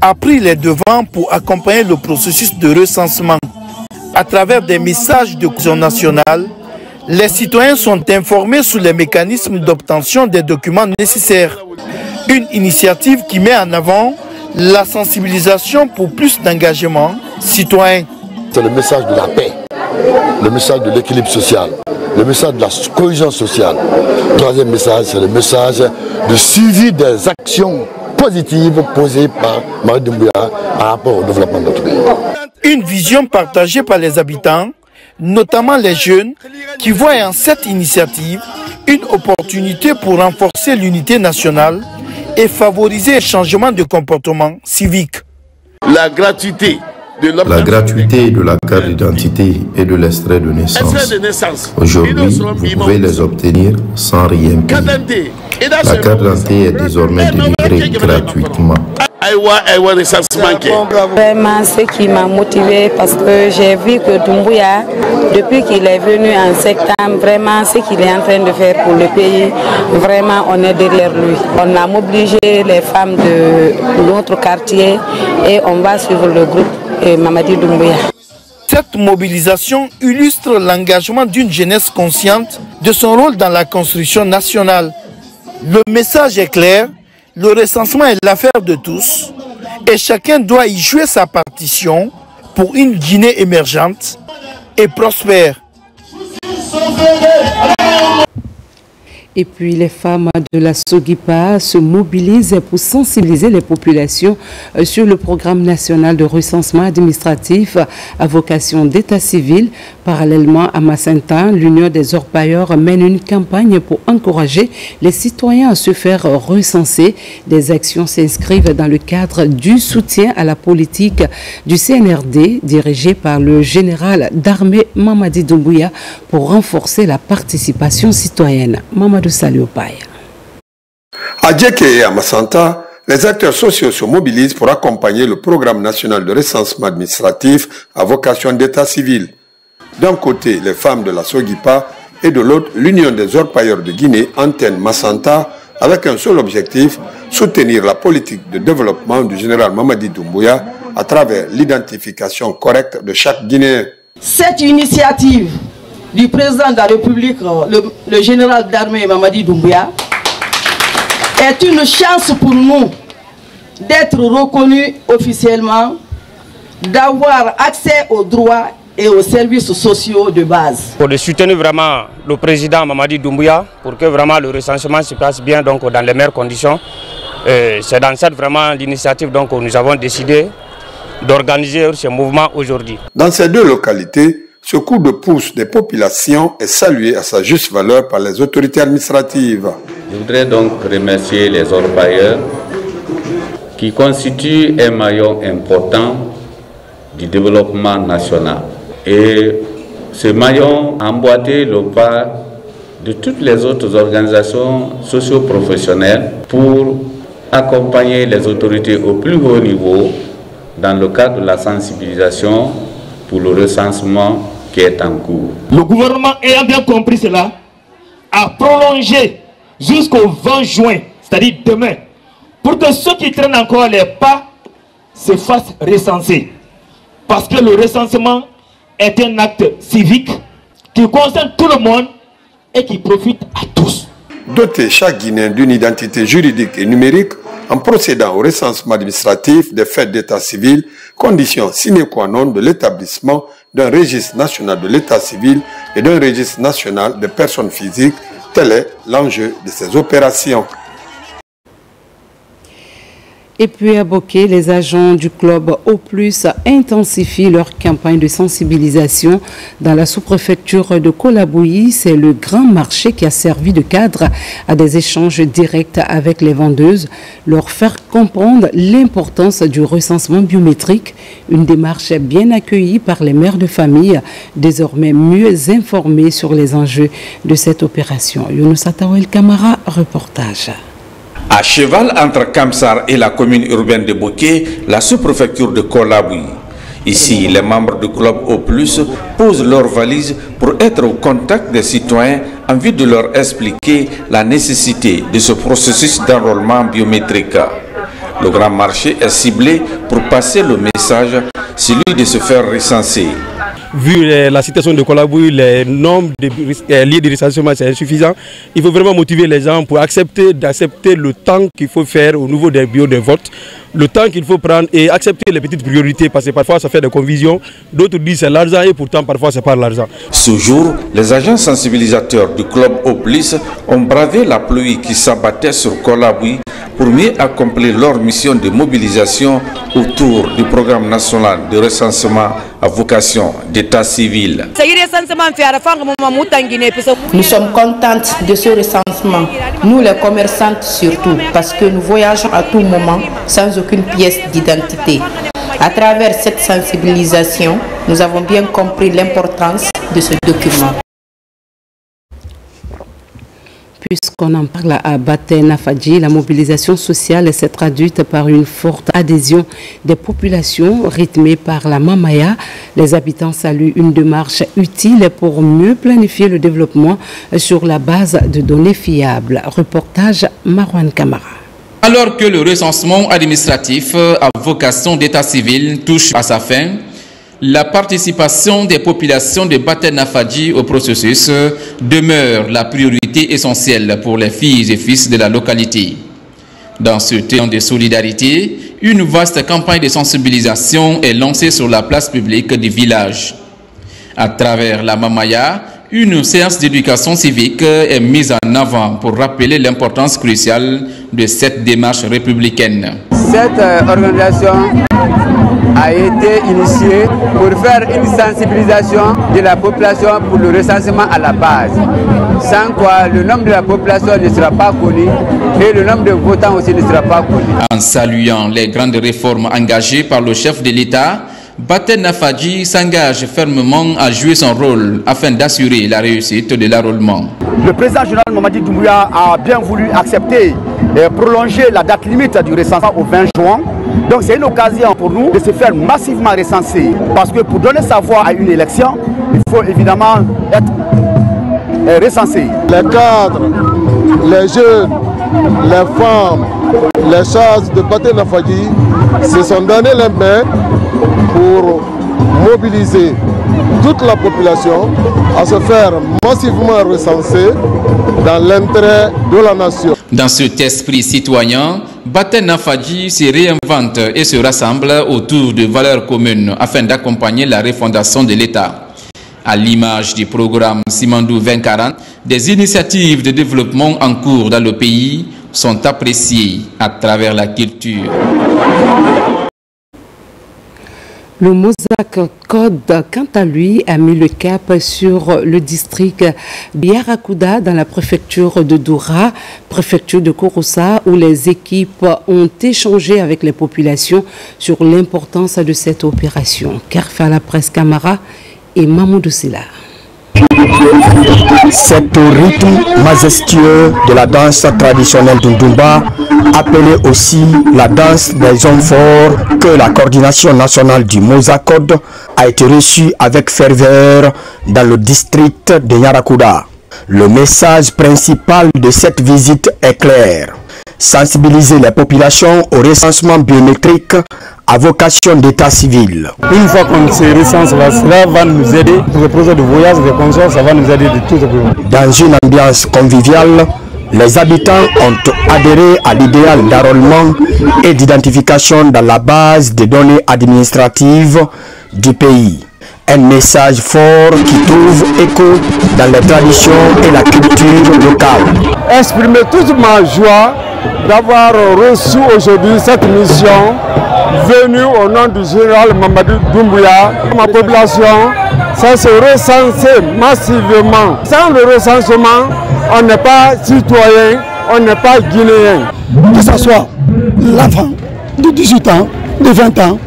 [SPEAKER 16] a pris les devants pour accompagner le processus de recensement. À travers des messages de cohésion nationale, les citoyens sont informés sur les mécanismes d'obtention des documents nécessaires. Une initiative qui met en avant la sensibilisation pour plus d'engagement citoyen.
[SPEAKER 19] C'est le message de la paix, le message de l'équilibre social, le message de la cohésion sociale. Troisième message, c'est le message de suivi des actions positives posées par Mamadi Doumbouya par rapport au développement de notre pays.
[SPEAKER 16] Une vision partagée par les habitants, notamment les jeunes, qui voient en cette initiative une opportunité pour renforcer l'unité nationale et favoriser le changement de comportement civique.
[SPEAKER 19] La gratuité de
[SPEAKER 2] la carte d'identité et de l'extrait de naissance. Aujourd'hui, vous pouvez les obtenir sans rien payer. La carte d'identité est désormais délivrée gratuitement.
[SPEAKER 20] Vraiment, ce qui m'a motivé parce que j'ai vu que Doumbouya, depuis qu'il est venu en septembre, vraiment ce qu'il est en train de faire pour le pays, vraiment on est derrière lui. On a mobilisé les femmes de notre quartier et on va suivre le groupe Mamadi Doumbouya.
[SPEAKER 16] Cette mobilisation illustre l'engagement d'une jeunesse consciente de son rôle dans la construction nationale. Le message est clair. Le recensement est l'affaire de tous et chacun doit y jouer sa partition pour une Guinée émergente et prospère.
[SPEAKER 1] Et puis les femmes de la Sogipa se mobilisent pour sensibiliser les populations sur le programme national de recensement administratif à vocation d'état civil. Parallèlement à Massentan, l'Union des orpailleurs mène une campagne pour encourager les citoyens à se faire recenser. Des actions s'inscrivent dans le cadre du soutien à la politique du CNRD dirigé par le général d'armée Mamadi Doumbouya pour renforcer la participation citoyenne. Mamadou Saliopaye.
[SPEAKER 21] À Djeke et à Massanta, les acteurs sociaux se mobilisent pour accompagner le programme national de recensement administratif à vocation d'état civil. D'un côté, les femmes de la Sogipa et de l'autre, l'Union des orpailleurs de Guinée, antenne Massanta, avec un seul objectif, soutenir la politique de développement du général Mamadi Doumbouya à travers l'identification correcte de chaque Guinéen.
[SPEAKER 18] Cette initiative du président de la République, le général d'armée Mamadi Doumbouya, est une chance pour nous d'être reconnus officiellement, d'avoir accès aux droits et aux services sociaux de base.
[SPEAKER 22] Pour soutenir vraiment le président Mamadi Doumbouya, pour que vraiment le recensement se passe bien donc, dans les meilleures conditions. C'est dans cette vraiment l'initiative que nous avons décidé d'organiser ce mouvement aujourd'hui.
[SPEAKER 21] Dans ces deux localités, ce coup de pouce des populations est salué à sa juste valeur par les autorités administratives.
[SPEAKER 23] Je voudrais donc remercier les orpailleurs qui constituent un maillon important du développement national. Et ce maillon a emboîté le pas de toutes les autres organisations socio-professionnelles pour accompagner les autorités au plus haut niveau dans le cadre de la sensibilisation pour le recensement qui est en cours.
[SPEAKER 24] Le gouvernement, ayant bien compris cela, a prolongé jusqu'au 20 juin, c'est-à-dire demain, pour que ceux qui traînent encore les pas se fassent recenser. Parce que le recensement est un acte civique qui concerne tout le monde et qui profite à tous.
[SPEAKER 21] Doter chaque Guinéen d'une identité juridique et numérique en procédant au recensement administratif des faits d'état civil, condition sine qua non de l'établissement d'un registre national de l'état civil et d'un registre national des personnes physiques, tel est l'enjeu de ces opérations.
[SPEAKER 1] Et puis à Boké, les agents du club O+ intensifient leur campagne de sensibilisation dans la sous-préfecture de Kolabouyi. C'est le grand marché qui a servi de cadre à des échanges directs avec les vendeuses, leur faire comprendre l'importance du recensement biométrique, une démarche bien accueillie par les mères de famille, désormais mieux informées sur les enjeux de cette opération. Younous Atawel Kamara, reportage.
[SPEAKER 3] À cheval entre Kamsar et la commune urbaine de Boké, la sous-préfecture de Kolabouyi. Ici, les membres du club O+ posent leurs valises pour être au contact des citoyens en vue de leur expliquer la nécessité de ce processus d'enrôlement biométrique. Le grand marché est ciblé pour passer le message, celui de se faire recenser.
[SPEAKER 4] Vu la situation de Kolabouyi, le nombre de lieux de recensement c'est insuffisant. Il faut vraiment motiver les gens pour d'accepter le temps qu'il faut faire au niveau des bureaux de vote, le temps qu'il faut prendre et accepter les petites priorités parce que parfois ça fait des confusions. D'autres disent c'est l'argent et pourtant parfois c'est pas l'argent.
[SPEAKER 3] Ce jour, les agents sensibilisateurs du club O+ ont bravé la pluie qui s'abattait sur Kolabouyi pour mieux accomplir leur mission de mobilisation autour du programme national de recensement à vocation d'état civil.
[SPEAKER 6] Nous sommes contentes de ce recensement, nous les commerçantes surtout, parce que nous voyageons à tout moment sans aucune pièce d'identité. À travers cette sensibilisation, nous avons bien compris l'importance de ce document.
[SPEAKER 1] Puisqu'on en parle à Baté Nafadji, la mobilisation sociale s'est traduite par une forte adhésion des populations rythmée par la Mamaya. Les habitants saluent une démarche utile pour mieux planifier le développement sur la base de données fiables. Reportage Marwan Kamara.
[SPEAKER 7] Alors que le recensement administratif à vocation d'état civil touche à sa fin, la participation des populations de Baté Nafadji au processus demeure la priorité essentielle pour les filles et fils de la localité. Dans ce temps de solidarité, une vaste campagne de sensibilisation est lancée sur la place publique du village. À travers la Mamaya, une séance d'éducation civique est mise en avant pour rappeler l'importance cruciale de cette démarche républicaine.
[SPEAKER 8] Cette organisation a été initiée pour faire une sensibilisation de la population pour le recensement à la base. Sans quoi le nombre de la population ne sera pas connu et le nombre de votants aussi ne sera pas connu.
[SPEAKER 7] En saluant les grandes réformes engagées par le chef de l'État, Baté Nafadji s'engage fermement à jouer son rôle afin d'assurer la réussite de l'enrôlement.
[SPEAKER 25] Le président général Mamadi Doumbouya a bien voulu accepter et prolonger la date limite du recensement au 20 juin. Donc c'est une occasion pour nous de se faire massivement recenser. Parce que pour donner sa voix à une élection, il faut évidemment être recensé.
[SPEAKER 26] Les cadres, les jeunes, les femmes, les chasses de Baté Nafadji se sont donné les mains pour mobiliser toute la population à se faire massivement recenser dans l'intérêt de la nation.
[SPEAKER 7] Dans cet esprit citoyen, Baté Nafadji se réinvente et se rassemble autour de valeurs communes afin d'accompagner la refondation de l'État. À l'image du programme Simandou 2040, des initiatives de développement en cours dans le pays sont appréciées à travers la culture.
[SPEAKER 1] Le Mosaic Code, quant à lui, a mis le cap sur le district Biarakouda dans la préfecture de Doura, préfecture de Kouroussa, où les équipes ont échangé avec les populations sur l'importance de cette opération. Kerfala Presse Camara et Mamoudou Silla.
[SPEAKER 27] C'est au rythme majestueux de la danse traditionnelle d'Undumba, appelée aussi la danse des hommes forts, que la coordination nationale du Mosaic Code a été reçue avec ferveur dans le district de Yarakouda. Le message principal de cette visite est clair: sensibiliser les populations au recensement biométrique à vocation d'état civil.
[SPEAKER 4] Une fois qu'on se recense là, cela va nous aider pour le projet de voyage, de conscience, ça va nous aider de tout.
[SPEAKER 27] Dans une ambiance conviviale, les habitants ont adhéré à l'idéal d'enrôlement et d'identification dans la base des données administratives du pays. Un message fort qui trouve écho dans les traditions et la culture locale.
[SPEAKER 25] Exprimer toute ma joie
[SPEAKER 26] d'avoir reçu aujourd'hui cette mission venue au nom du général Mamadou Doumbouya. Ma population, ça se recenser massivement. Sans le recensement, on n'est pas citoyen, on n'est pas guinéen.
[SPEAKER 9] Que ce soit l'enfant de 18 ans, de 20 ans,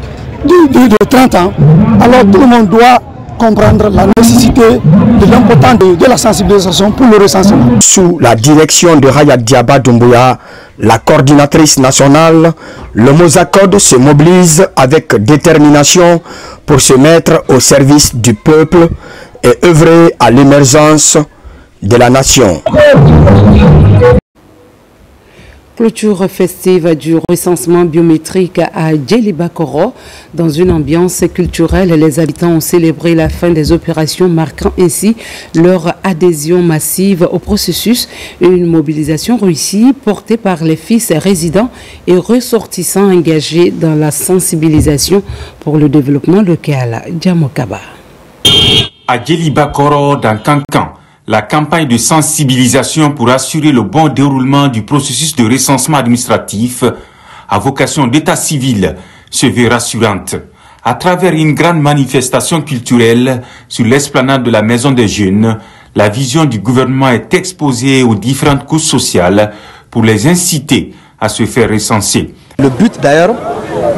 [SPEAKER 9] de 30 ans, alors tout le monde doit comprendre la nécessité de l'importance de la sensibilisation pour le recensement.
[SPEAKER 27] Sous la direction de Raya Diaba Doumbouya, la coordinatrice nationale, le Mozakod se mobilise avec détermination pour se mettre au service du peuple et œuvrer à l'émergence de la nation.
[SPEAKER 1] Clôture festive du recensement biométrique à Djélibakoro. Dans une ambiance culturelle, les habitants ont célébré la fin des opérations, marquant ainsi leur adhésion massive au processus. Une mobilisation réussie portée par les fils résidents et ressortissants engagés dans la sensibilisation pour le développement local. Djamokaba.
[SPEAKER 3] À Djélibakoro, dans Kankan, la campagne de sensibilisation pour assurer le bon déroulement du processus de recensement administratif à vocation d'état civil se veut rassurante. À travers une grande manifestation culturelle sur l'esplanade de la Maison des Jeunes, la vision du gouvernement est exposée aux différentes couches sociales pour les inciter à se faire recenser.
[SPEAKER 10] Le but d'ailleurs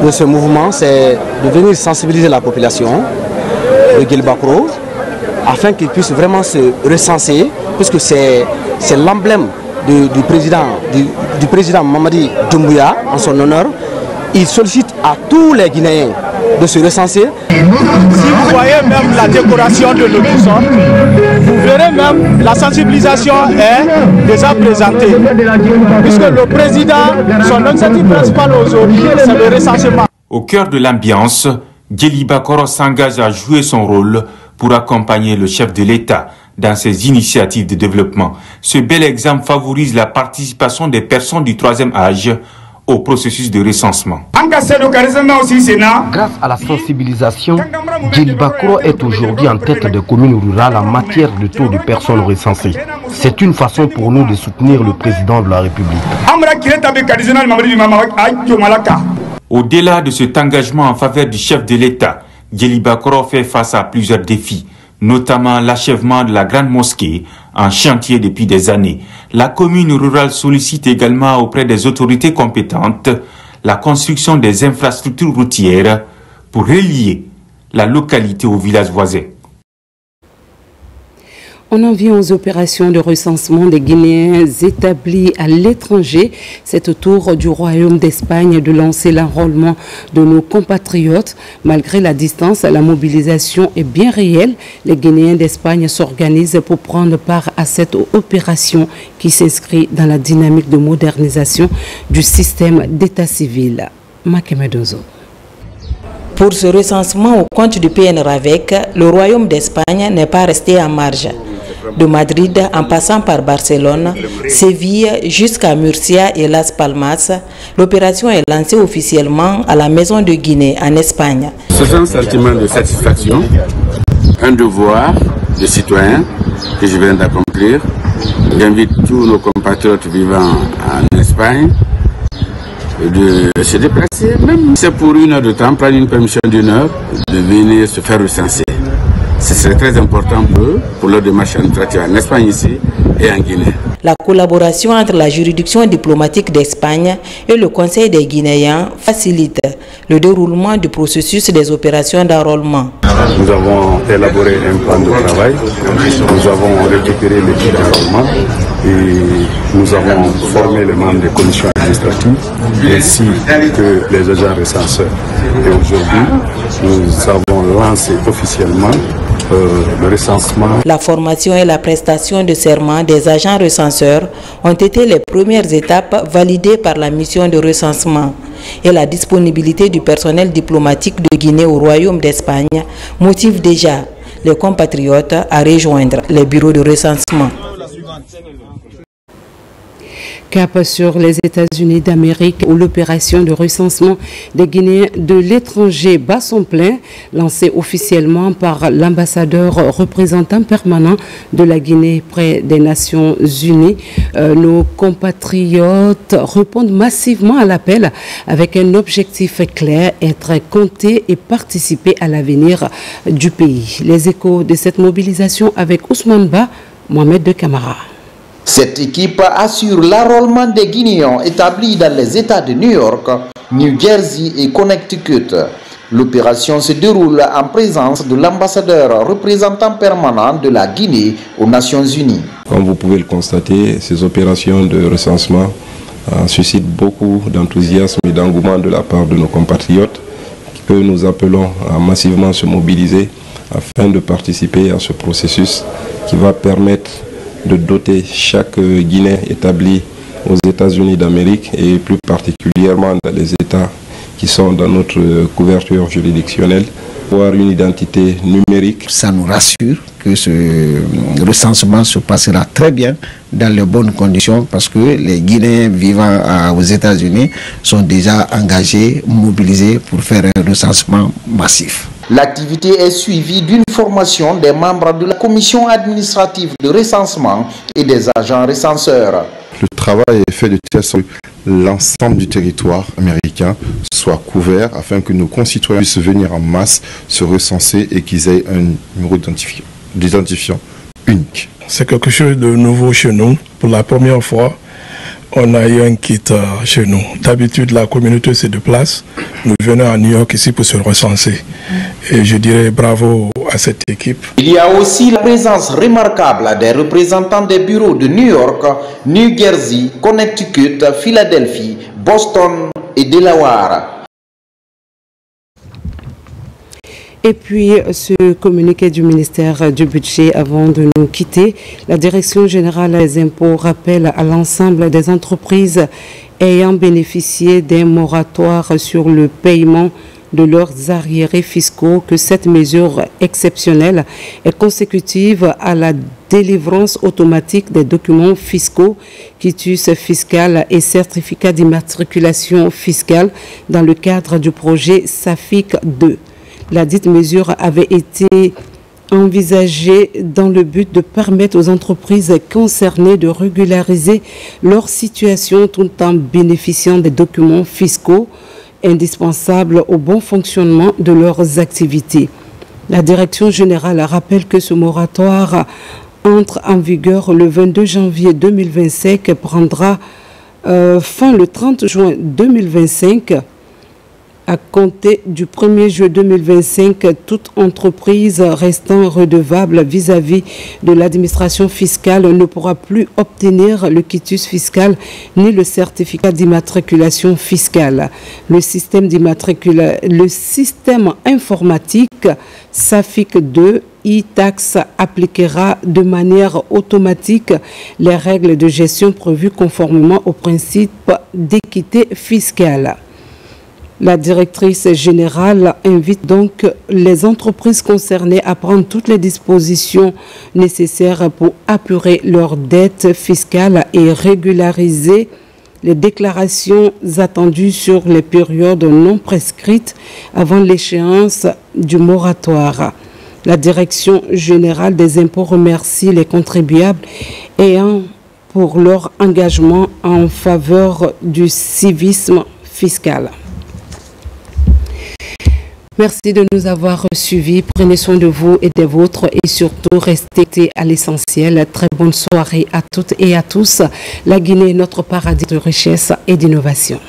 [SPEAKER 10] de ce mouvement, c'est de venir sensibiliser la population de Djélibakoro afin qu'ils puissent vraiment se recenser, puisque c'est l'emblème du président Mamadi Doumbouya en son honneur. Il sollicite à tous les Guinéens de se recenser.
[SPEAKER 25] Si vous voyez même la décoration de l'Auguson, vous verrez même la sensibilisation est déjà présentée. Puisque le président, son objectif principal aujourd'hui, c'est le recensement.
[SPEAKER 3] Au cœur de l'ambiance, Djélibakoro s'engage à jouer son rôle pour accompagner le chef de l'État dans ses initiatives de développement. Ce bel exemple favorise la participation des personnes du troisième âge au processus de recensement.
[SPEAKER 11] Grâce à la sensibilisation, Djélibakoro est aujourd'hui en tête des communes rurales en matière de taux de personnes recensées. C'est une façon pour nous de soutenir le président de la République.
[SPEAKER 3] Au-delà de cet engagement en faveur du chef de l'État, Djélibakoro fait face à plusieurs défis, notamment l'achèvement de la grande mosquée en chantier depuis des années. La commune rurale sollicite également auprès des autorités compétentes la construction des infrastructures routières pour relier la localité aux villages voisins.
[SPEAKER 1] On en vient aux opérations de recensement des Guinéens établis à l'étranger. C'est au tour du Royaume d'Espagne de lancer l'enrôlement de nos compatriotes. Malgré la distance, la mobilisation est bien réelle. Les Guinéens d'Espagne s'organisent pour prendre part à cette opération qui s'inscrit dans la dynamique de modernisation du système d'état civil. Makemedozo.
[SPEAKER 6] Pour ce recensement au compte du PNRAVEC, le Royaume d'Espagne n'est pas resté en marge. De Madrid en passant par Barcelone, Séville jusqu'à Murcia et Las Palmas, l'opération est lancée officiellement à la Maison de Guinée en Espagne.
[SPEAKER 12] C'est un sentiment de satisfaction, un devoir de citoyen que je viens d'accomplir. J'invite tous nos compatriotes vivant en Espagne de se déplacer, même si c'est pour une heure de temps, prendre une permission d'une heure, de venir se faire recenser. C'est très important pour leur démarche administrative en Espagne ici et en Guinée.
[SPEAKER 6] La collaboration entre la juridiction diplomatique d'Espagne et le Conseil des Guinéens facilite le déroulement du processus des opérations d'enrôlement.
[SPEAKER 12] Nous avons élaboré un plan de travail, nous avons récupéré l'équipe d'enrôlement et nous avons formé les membres des commissions administratives ainsi que les agents recenseurs. Et aujourd'hui, nous avons lancé officiellement le recensement.
[SPEAKER 6] La formation et la prestation de serment des agents recenseurs ont été les premières étapes validées par la mission de recensement. Et la disponibilité du personnel diplomatique de Guinée au Royaume d'Espagne motive déjà les compatriotes à rejoindre les bureaux de recensement.
[SPEAKER 1] Cap sur les États-Unis d'Amérique où l'opération de recensement des Guinéens de l'étranger bat son plein, lancée officiellement par l'ambassadeur représentant permanent de la Guinée près des Nations Unies. Nos compatriotes répondent massivement à l'appel avec un objectif clair, être comptés et participer à l'avenir du pays. Les échos de cette mobilisation avec Ousmane Ba, Mohamed de Camara.
[SPEAKER 2] Cette équipe assure l'enrôlement des Guinéens établis dans les États de New York, New Jersey et Connecticut. L'opération se déroule en présence de l'ambassadeur représentant permanent de la Guinée aux Nations Unies.
[SPEAKER 5] Comme vous pouvez le constater, ces opérations de recensement suscitent beaucoup d'enthousiasme et d'engouement de la part de nos compatriotes que nous appelons à massivement se mobiliser afin de participer à ce processus qui va permettre de doter chaque Guinéen établi aux États-Unis d'Amérique et plus particulièrement dans les États qui sont dans notre couverture juridictionnelle, avoir une identité numérique.
[SPEAKER 13] Ça nous rassure que ce recensement se passera très bien dans les bonnes conditions parce que les Guinéens vivant aux États-Unis sont déjà engagés, mobilisés pour faire un recensement massif.
[SPEAKER 2] L'activité est suivie d'une formation des membres de la commission administrative de recensement et des agents recenseurs.
[SPEAKER 14] Le travail est fait de telle sorte que l'ensemble du territoire américain soit couvert afin que nos concitoyens puissent venir en masse se recenser et qu'ils aient un numéro d'identifiant unique.
[SPEAKER 15] C'est quelque chose de nouveau chez nous. Pour la première fois, on a eu un kit chez nous. D'habitude, la communauté se déplace. Nous venons à New York ici pour se recenser. Et je dirais bravo à cette équipe.
[SPEAKER 2] Il y a aussi la présence remarquable des représentants des bureaux de New York, New Jersey, Connecticut, Philadelphie, Boston et Delaware.
[SPEAKER 1] Et puis, ce communiqué du ministère du Budget avant de nous quitter, la Direction générale des impôts rappelle à l'ensemble des entreprises ayant bénéficié d'un moratoire sur le paiement de leurs arriérés fiscaux que cette mesure exceptionnelle est consécutive à la délivrance automatique des documents fiscaux, quitus fiscal et certificats d'immatriculation fiscale dans le cadre du projet SAFIC 2. La dite mesure avait été envisagée dans le but de permettre aux entreprises concernées de régulariser leur situation tout en bénéficiant des documents fiscaux indispensables au bon fonctionnement de leurs activités. La Direction générale rappelle que ce moratoire entre en vigueur le 22 janvier 2025 et prendra fin le 30 juin 2025. À compter du 1er juillet 2025, toute entreprise restant redevable vis-à-vis de l'administration fiscale ne pourra plus obtenir le quitus fiscal ni le certificat d'immatriculation fiscale. Le système informatique SAFIC 2 e-tax appliquera de manière automatique les règles de gestion prévues conformément au principe d'équité fiscale. La directrice générale invite donc les entreprises concernées à prendre toutes les dispositions nécessaires pour apurer leurs dettes fiscales et régulariser les déclarations attendues sur les périodes non prescrites avant l'échéance du moratoire. La Direction générale des impôts remercie les contribuables ayant pour leur engagement en faveur du civisme fiscal. Merci de nous avoir suivis. Prenez soin de vous et des vôtres et surtout restez à l'essentiel. Très bonne soirée à toutes et à tous. La Guinée est notre paradis de richesse et d'innovation.